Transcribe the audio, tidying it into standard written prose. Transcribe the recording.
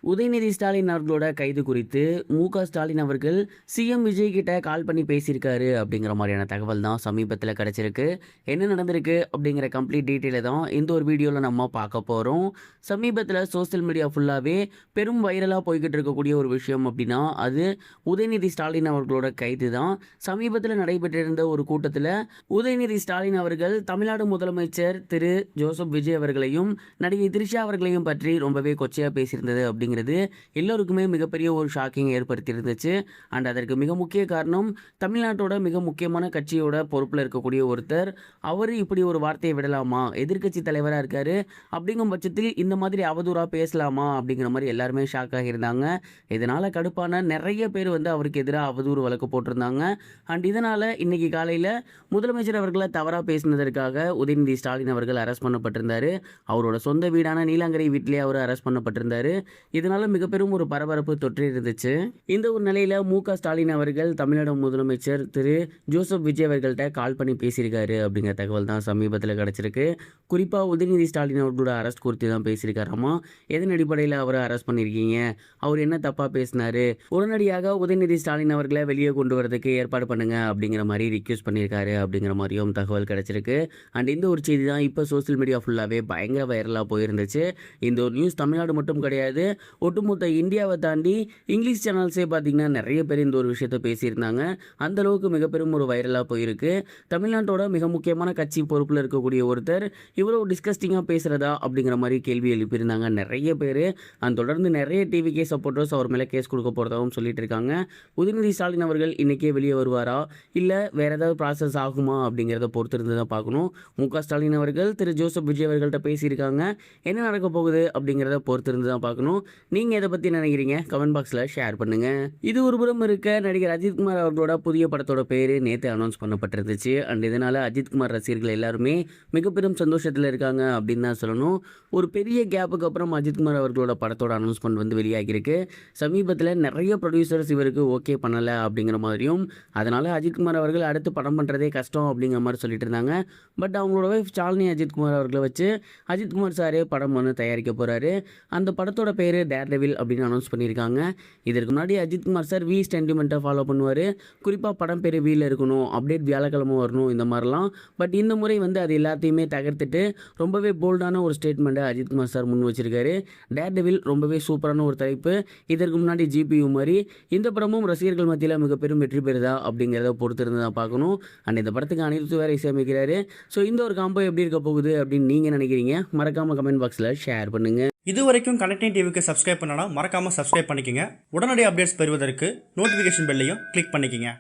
உதயநிதி ஸ்டாலின் அவர்களோட கைது குறித்து மு.க. ஸ்டாலின் அவர்கள் சிஎம் விஜய் கிட்ட கால் பண்ணி பேசியிருக்காரு அப்படிங்கிற மாதிரியான தகவல் தான் சமீபத்தில் கிடைச்சிருக்கு. என்ன நடந்திருக்கு அப்படிங்கிற கம்ப்ளீட் டீட்டெயிலை தான் இந்த ஒரு வீடியோவில் நம்ம பார்க்க போகிறோம். சமீபத்தில் சோசியல் மீடியா ஃபுல்லாகவே பெரும் வைரலாக போய்கிட்டு இருக்கக்கூடிய ஒரு விஷயம் அப்படின்னா அது உதயநிதி ஸ்டாலின் அவர்களோட கைது தான். சமீபத்தில் நடைபெற்றிருந்த ஒரு கூட்டத்தில் உதயநிதி ஸ்டாலின் அவர்கள் தமிழ்நாடு முதலமைச்சர் திரு ஜோசப் விஜய் அவர்களையும் நடிகை த்ரிஷா அவர்களையும் பற்றி ரொம்பவே கொச்சையாக பேசியிருந்தது அப்படிங்கிறது எல்லோருக்குமே மிகப்பெரிய ஒரு ஷாக்கிங் ஏற்படுத்தி இருந்துச்சு. அண்ட் அதற்கு மிக முக்கிய காரணம் தமிழ்நாட்டோட மிக முக்கியமான கட்சியோட பொறுப்பில் இருக்கக்கூடிய ஒருத்தர் அவர் இப்படி ஒரு வார்த்தையை விடலாமா, எதிர்க்கட்சி தலைவராக இருக்காரு, அப்படிங்கும் பட்சத்தில் இந்த மாதிரி அவதூறாக பேசலாமா அப்படிங்கிற மாதிரி எல்லாருமே ஷாக் ஆகியிருந்தாங்க. இதனால் கடுப்பான நிறைய பேர் அவருக்கு எதிராக அவதூறு வழக்கு போட்டிருந்தாங்க. அண்ட் இதனால் இன்னைக்கு காலையில் முதலமைச்சர் அவர்களை தவறாக பேசினதற்காக உதயநிதி ஸ்டாலின் அவர்கள் அரெஸ்ட் பண்ணப்பட்டிருந்தார். அவரோட சொந்த வீடான நீலாங்கரை வீட்டிலே அவர் அரெஸ்ட் பண்ணப்பட்டிருந்தார். இதனால மிக பெரும் ஒரு பரபரப்பு தொற்றி இருந்துச்சு. இந்த ஒரு நிலையில மு.க. ஸ்டாலின் அவர்கள் தமிழ்நாடு முதலமைச்சர் திரு ஜோசப் விஜய் அவர்கள்ட்ட கால் பண்ணி பேசியிருக்காரு அப்படிங்கிற தகவல் தான் சமீபத்தில் கிடைச்சிருக்கு. குறிப்பா உதயநிதி ஸ்டாலின் அவர்களோட அரெஸ்ட் குறித்து தான் பேசியிருக்காராமா. எதன் அடிப்படையில் அவரை அரெஸ்ட் பண்ணியிருக்கீங்க, அவர் என்ன தப்பா பேசினாரு, உடனடியாக உதயநிதி ஸ்டாலின் அவர்களை வெளியே கொண்டு வரதுக்கு ஏற்பாடு பண்ணுங்க அப்படிங்கிற மாதிரி ரிக்வெஸ்ட் பண்ணியிருக்காரு அப்படிங்கிற மாதிரியும் தகவல் கிடைச்சிருக்கு. அண்ட் இந்த ஒரு செய்தி தான் இப்போ சோசியல் மீடியா ஃபுல்லாகவே பயங்கர வைரலாக போயிருந்துச்சு. இந்த ஒரு நியூஸ் தமிழ்நாடு மட்டும் கிடையாது, ஒட்டுமொத்த இந்தியாவை தாண்டி இங்கிலீஷ் சேனல்ஸே பார்த்தீங்கன்னா நிறைய பேர் இந்த ஒரு விஷயத்தை பேசியிருந்தாங்க. அந்த அளவுக்கு மிக பெரும் ஒரு வைரலாக போயிருக்கு. தமிழ்நாட்டோட மிக முக்கியமான கட்சி பொறுப்பில் இருக்கக்கூடிய ஒருத்தர் இவ்வளோ டிஸ்கஸ்டிங்காக பேசுகிறதா அப்படிங்கிற மாதிரி கேள்வி எழுப்பியிருந்தாங்க நிறைய பேர். தொடர்ந்து நிறைய டிவிகே சப்போர்ட்டர்ஸ் அவர் மேலே கேஸ் கொடுக்க போகிறதாகவும் சொல்லிட்டு இருக்காங்க. உதயநிதி ஸ்டாலின் அவர்கள் இன்றைக்கே வெளியே வருவாரா, இல்லை வேறு ஏதாவது ப்ராசஸ் ஆகுமா அப்படிங்கிறத பொறுத்திருந்து தான் பார்க்கணும். மு.க. ஸ்டாலின் அவர்கள் திரு ஜோசப் விஜய் அவர்கள்ட்ட பேசியிருக்காங்க. என்ன நடக்க போகுது அப்படிங்கிறத பொறுத்திருந்து தான் பார்க்கணும். நீங்கள் இதை பற்றி நினைக்கிறீங்க கமெண்ட் பாக்ஸில் ஷேர் பண்ணுங்கள். இது ஒரு புறம் இருக்க, நடிகர் அஜித்குமார் அவர்களோட புதிய படத்தோட பேர் நேற்று அனௌன்ஸ் பண்ணப்பட்டிருந்துச்சு. அண்ட் இதனால் அஜித்குமார் ரசிகர்கள் எல்லாருமே மிக பெரும் சந்தோஷத்தில் இருக்காங்க அப்படின்னு தான் சொல்லணும். ஒரு பெரிய கேப்புக்கு அப்புறம் அஜித்குமார் அவர்களோட படத்தோட அனௌன்ஸ்மெண்ட் வெளியாகிருக்கு. சமீபத்தில் நிறைய ப்ரொடியூசர்ஸ் இவருக்கு ஓகே பண்ணலை அப்படிங்கிற மாதிரியும், அதனால் அஜித்குமார் அவர்கள் அடுத்து படம் பண்ணுறதே கஷ்டம் அப்படிங்கிற மாதிரி சொல்லிட்டு இருந்தாங்க. பட் அவங்களோட வைஃப் ஷாலினி அஜித்குமார் அவர்களை வச்சு அஜித்குமார் சாரே படம் தயாரிக்க போகிறாரு. அந்த படத்தோட பேர் டேர்டெவில் அப்படின்னு அனௌன்ஸ் பண்ணியிருக்காங்க. இதற்கு முன்னாடி அஜித்குமார் சார் வி சென்டிமெண்ட்டை ஃபாலோ பண்ணுவார். குறிப்பாக படம் பேர் வீல இருக்கணும், அப்டேட் வியாழக்கிழமை வரணும், இந்த மாதிரிலாம். பட் இந்த முறை அது எல்லாத்தையுமே தகர்த்துட்டு ரொம்பவே போல்டான ஒரு ஸ்டேட்மெண்ட்டை அஜித்குமார் சார் முன் வச்சிருக்காரு. டேர்டெவில் ரொம்பவே சூப்பரான ஒரு தலைப்பு. இதற்கு முன்னாடி ஜிபியு மாதிரி இந்த படமும் ரசிகர்கள் மத்தியில் மிக பெரும் வெற்றி பெறுதா அப்படிங்கிறத பொறுத்திருந்து தான் பார்க்கணும். அண்ட் இந்த படத்துக்கு அனிருத் வேற இசையமைக்கிறாரு. ஸோ இந்த ஒரு காம்போ எப்படி இருக்க போகுது அப்படின்னு நீங்கள் நினைக்கிறீங்க? மறக்காமல் கமெண்ட் பாக்ஸில் ஷேர் பண்ணுங்கள். இது வரைக்கும் கனெக்டிங் டிவிக்கு சப்ஸ்கிரைப் பண்ணனா மறக்காமல் சப்ஸ்கிரைப் பண்ணிக்கங்க. உடனடி அப்டேட்ஸ் பெறுவதற்கு நோட்டிஃபிகேஷன் பெல்லையும் கிளிக் பண்ணிக்கங்க.